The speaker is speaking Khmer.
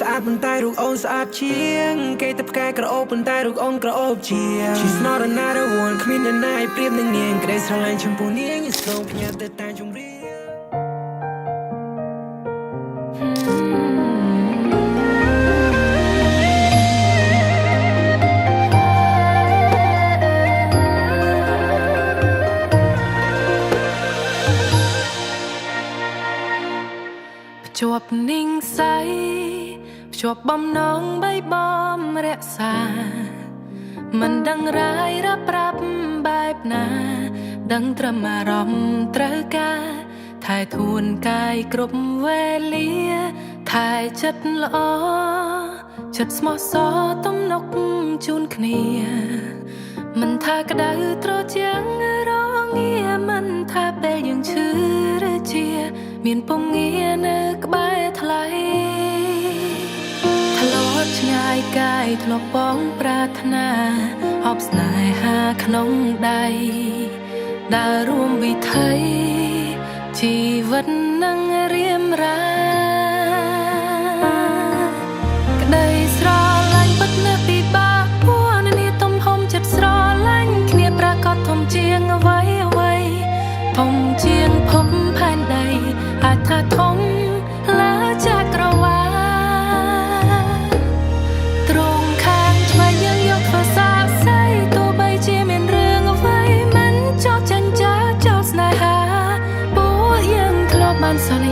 ស្អាតប៉ុន្តែរូបអូនស្អាតជាងគេតែផ្កាយក្រអូបប៉ុន្តែរូបអូនក្រអូបជាង She's not another one គ្មានអ្នកណាឲ្យប្រៀបនឹងនាងក្តីស្រឡាញ់ចំពោះនាងយសូមផ្ញើទៅតាមជំរាបជាប់นิ่งใสជាប់បំណងបីបំរក្សាមិនដឹងរាយរាប់ប្រាប់បែបណាដឹងត្រឹមអារម្មណ៍ត្រូវការថែធួនកាយគ្រប់វេលាថែចិត្តល្អចិត្តស្មោះសរទំនុកជូនគ្នាមិនថាក្តៅត្រជាក់រងាមិនថាពេលយើងឈឺឬជាមានពងងារនៅក្បែរថ្លៃថ្លត់ឆ្ងាយកាយធ្លាប់បងប្រាថ្នាអបស្នេហាក្នុងដៃដើររួមវិថីជីវិតនឹងរៀមរាក្តីស្រឡាញ់ពិតណាស់ពិបាកពួរនាទំហំចិត្តស្រឡាញ់គ្នាប្រកាសធំជាងអ្វីអ្វីធំជាងភពផែនដីអាចថាធំលើចក្រវាឡត្រង់ខាងឆ្វេងយើងយកធ្វើសាកសីទោះបីជាមានរឿងអ្វីមិនចោលចាញ់ចោលស្នេហាពួកយើងធ្លាប់បានសន្